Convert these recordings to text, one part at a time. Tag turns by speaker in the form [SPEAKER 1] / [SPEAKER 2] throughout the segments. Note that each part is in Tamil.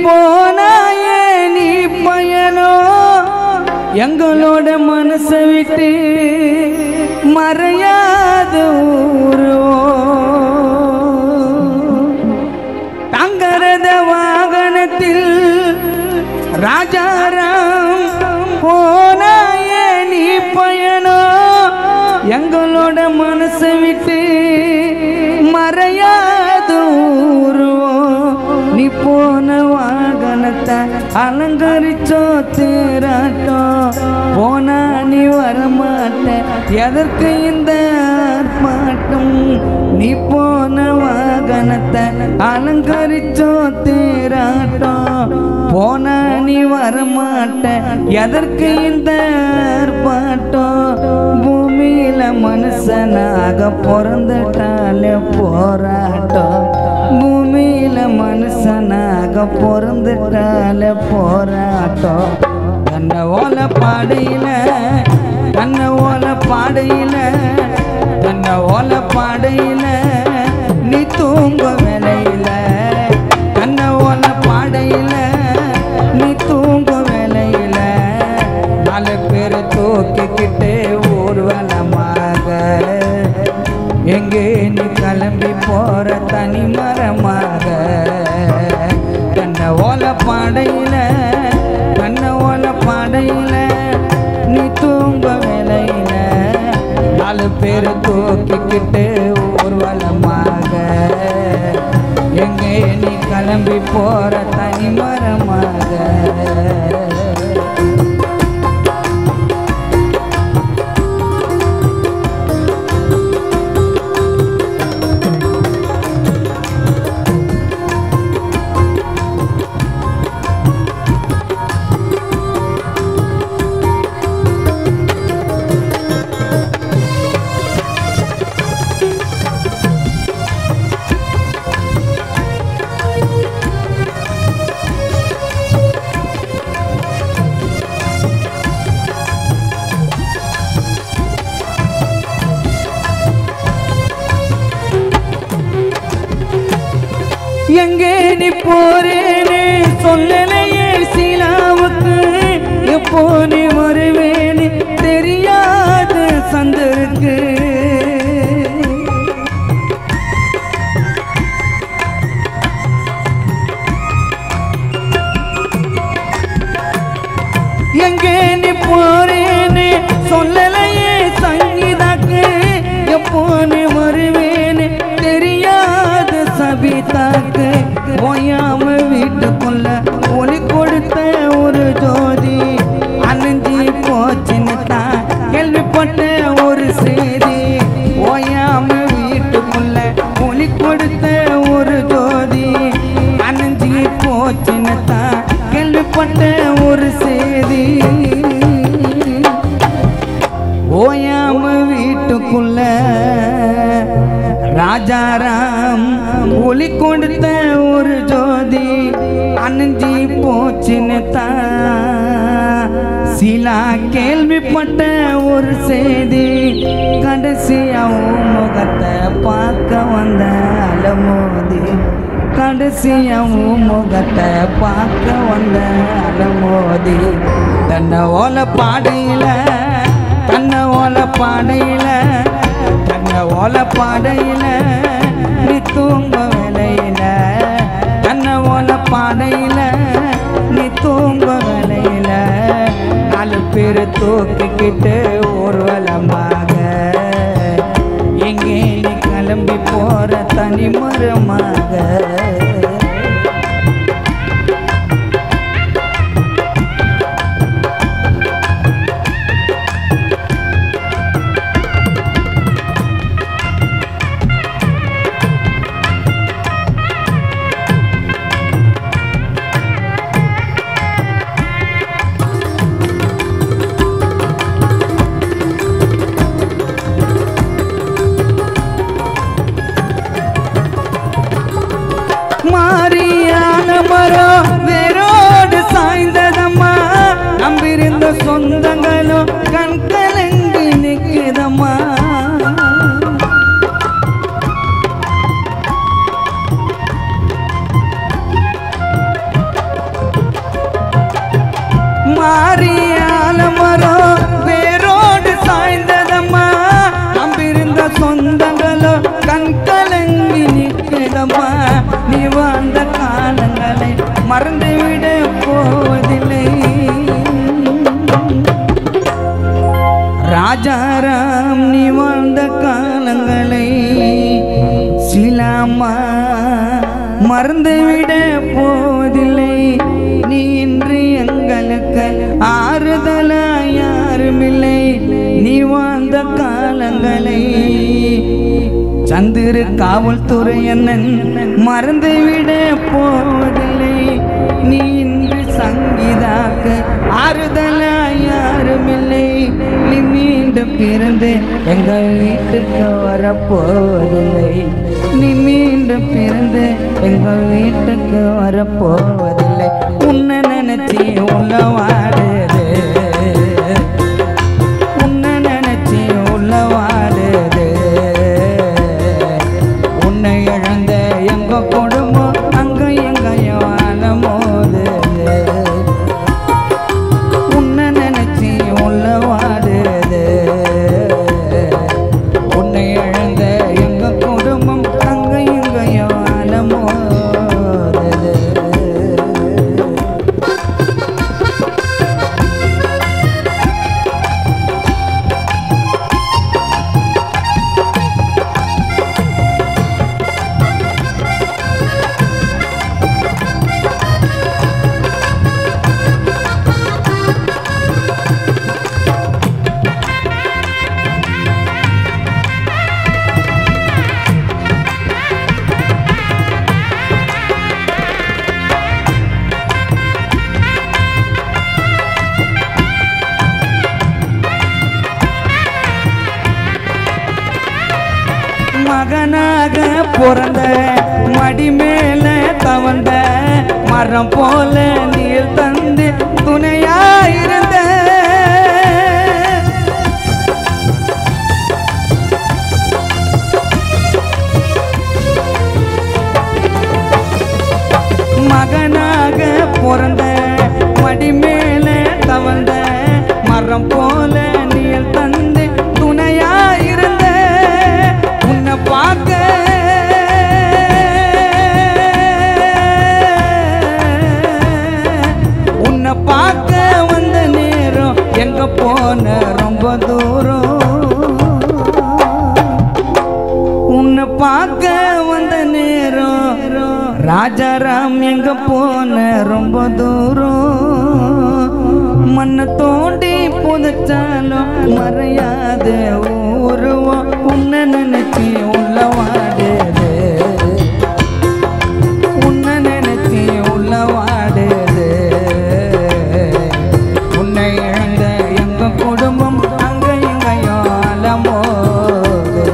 [SPEAKER 1] போனாயே நீ பயனோ எங்களோட மனசை விட்டு மறையாத ஊரோ தங்கரத வாகனத்தில் ராஜாராம் போனாயே நீ பயனோ எங்களோட மனசை விட்டு மறையாத ஊரோ நீ போன வாகனத்தை அலங்கரிச்சோ தேராட்டம் போனா நீ வரமாட்ட எதற்கு இந்த ஆர்ப்பாட்டம் நீ போன வாகனத்தை அலங்கரிச்சோ தேராட்டம் போனா நீ வரமாட்ட எதற்கு இந்த ஆர்ப்பாட்டம் பூமியில மனுஷனாக பிறந்துட்டாலே போராட்டம் பூமியில மனுஷனாக பிறந்துட்டாலே போராட்டம் கண்ண ஓல பாடையில கண்ண ஓல பாடையில கண்ண ஓல பாடையில நீ தூங்க வேலையில கண்ண ஓல பாடையில நீ தூங்க வேலையில 4 பேர் தூக்கிக்கிட்டு ஊர்வலமாக எங்கே நீ கிளம்பி போற தனி மரமாக கண்ண ஓல பாடையில கண்ண ஓல பாடையில நீ தூங்க வேலையில 4 பேர் தூக்கிக்கிட்டு ஊர்வலமாக எங்கே நீ கிளம்பி போற தனி மரமாக எங்கே நீ போறேன்னு சொல்லலையே சீலாவுக்கு எப்போ நீ வருவேன்னு தெரியாத சந்தருக்கு எங்கே நீ போறேன்னு சொல்லலையே சங்கீதாக்கு எப்போ நீ வருவேன்னு தெரியாத சபிதாக்கு ஓயாம வீட்டுக்குள்ள ஒளி கொடுத்த ஒரு ஜோதி அணைஞ்சி போச்சுன்னு தான் கேள்விப்பட்ட ஒரு செய்தி ஓயாம வீட்டுக்குள்ள ஒளி கொடுத்த ஒரு ஜோதி அணைஞ்சி போச்சுன்னு தான் கேள்விப்பட்ட ஒரு செய்தி ஓயாம வீட்டுக்குள்ள ராஜாராம் ஒளி கொடுத்த ஒரு ஜோதி அணைஞ்சி போச்சுன்னு தான் சிலா கேள்விப்பட்ட ஒரு செய்தி கடைசியாவும் முகத்தை பார்க்க வந்த அலமோதி கடைசியாவும் முகத்தை பார்க்க வந்த அலமோதி தன்னை ஓல பாடையில தன்னை ஓல பாடையில தன்னை ஓல பாடையில நீ தூங்க வேலையில தன்னை ஓல பாடையில நீ தூங்க வேலையில 4 பேர் தூக்கிக்கிட்டு ஊர்வலமாக எங்கே நீ கிளம்பி போற தனி மரமாக சொந்தங்களோ கண் கலங்கி நிற்கிறம்மா நீ வாழ்ந்த காலங்களை மறந்துவிட போவதில்லை ராஜாராம் நீ வாழ்ந்த காலங்களை சிலாமா மறந்துவிட போவதில்லை நீ இன்று எங்களுக்கு ஆறுதலா யாருமில்லை நீ வாழ்ந்த காலங்களை சந்திர காவல்துறை அண்ணன் மறந்துவிட போவதில்லை நீ இன்று சங்கீதாக்கு ஆறுதலா யாருமில்லை நீ மீண்டும் பிறந்து எங்கள் வீட்டுக்கு வரப்போவதில்லை நீ மீண்டும் பிறந்து எங்கள் வீட்டுக்கு வரப்போவதில்லை உன்னை நினைச்சி உள்ளவாடுது உன்னை நினைச்சி உள்ளவாடுது உன்னை இழந்த எங்க குடும்பம் அங்க எங்கயோ அலமோது உன்னை நினைச்சி உள்ளவாடுது உன்னை இழந்த எங்க குடும்பம் அங்க எங்கயோ அலமோது மகனாக பிறந்த மடி மேல தவந்த மரம் போல நீர் தந்து துணையாயிருந்த மகனாக பிறந்த மடி மேல தவந்த மரம் போல நீர் தந்து துணையாயிருந்த பார்க்க உன்னை பார்க்க வந்த நேரம் எங்க போன ரொம்ப தூரம் உன்னை பார்க்க வந்த நேரம் ராஜாராம் எங்க போன ரொம்ப தூரம் மண்ணை தோண்டி புதைச்சாலும் மறையாத உருவம் உன்னை நினைச்சி உள்ளவாடுது உன்னை நினைச்சி உள்ளவாடுது உன்னை இழந்த எங்க குடும்பம் அங்க எங்கயோ அலமோது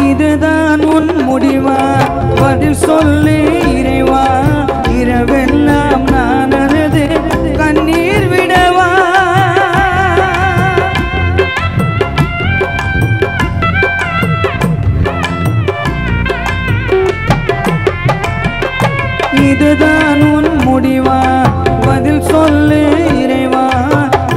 [SPEAKER 1] இதுதான் உன் முடிவா பதில் சொல்லி இறைவா இரவெல்லாம் நான் அழுது கண்ணீர் விடவா இதுதான் உன் முடிவா பதில் சொல்லு இறைவா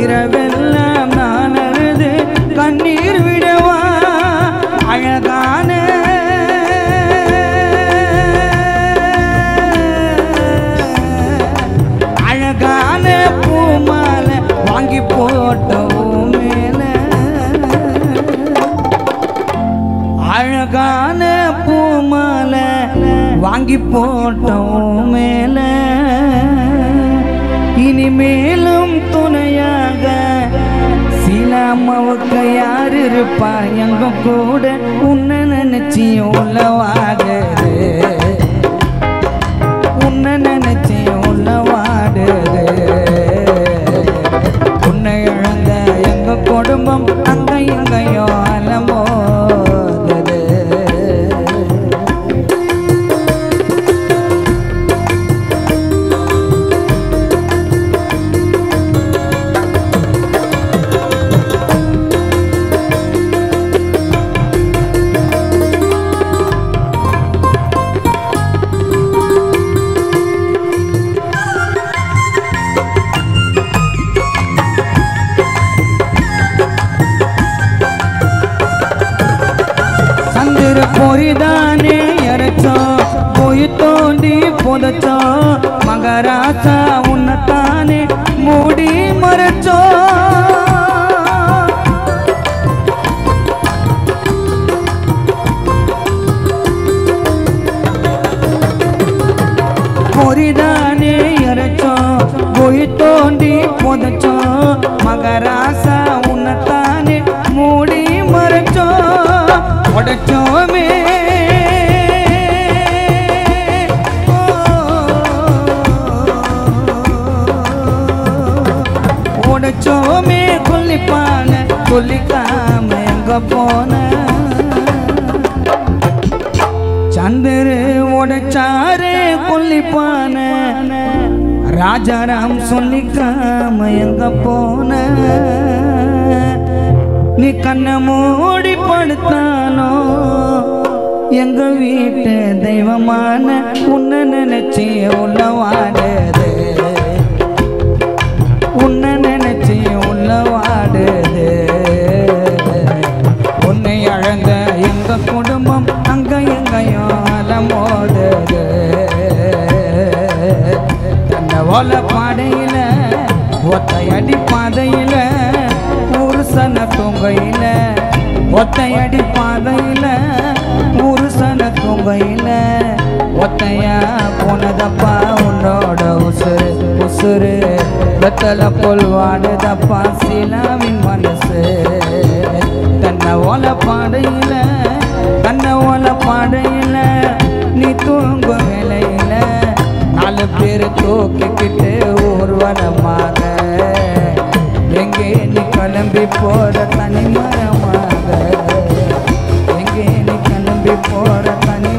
[SPEAKER 1] இரவெல்லாம் நான் அழுது கண்ணீர் விடவா அழகான அழகான பூமாலை வாங்கி போட்டோம் மேல அழகான பூமாலை வாங்கி போட்டோம் மேல இனிமேலும் துணையாக சீலாமாவுக்கு யார் இருப்பா எங்க கூட உன்னை நினைச்சி உள்ளவாடுது உன்னை நினைச்சி உள்ளவாடுது உன்னை இழந்த எங்க குடும்பம் அங்க எங்கயோ அலமோதுது புதைச்சோ மகராசா உன்னத்தானே மூடி மறைச்சோ பொறிதானே இறைச்சோ பொய் தோண்டி புதைச்சோ மகராசா உன்னத்தானே மூடி மறைச்சோ உடைச்சோமே உடைச்சோமே கொல்லிப்பான கொல்லிக்காம எங்க போன சந்திரு உடைச்சாரு கொல்லிப்பான ராஜாராம் சொல்லிக்காம எங்க போன நீ கண்ண மூடி படுத்தானோ எங்க வீட்டு தெய்வமான உன்னை நினைச்சி உள்ளவாடுது உன்னை நினைச்சி உள்ளவாடுது உன்னை அழந்த எங்க குடும்பம் அங்க எங்கையும் அலமோடுது தன்னை ஓல பாடையில ஒத்தையடி பாதையில புருஷன தூங்கையில ஒத்தையடி பாதையில புருஷன தூங்கையில ஒத்தையா போனதப்பா உன்னோட உசுறு உசுறு வெத்தல போல் வாடுதப்பா சீலாவின் மனசு தன்னை ஓல பாடையில தன்னை ஓல பாடையில நீ தூங்கும் வேலையில 4 பேர் தூக்கிக்கிட்டு ஊர்வலமாக எங்கே நீ கிளம்பி போற தனி மரமாக எங்கே நீ கிளம்பி போற தனி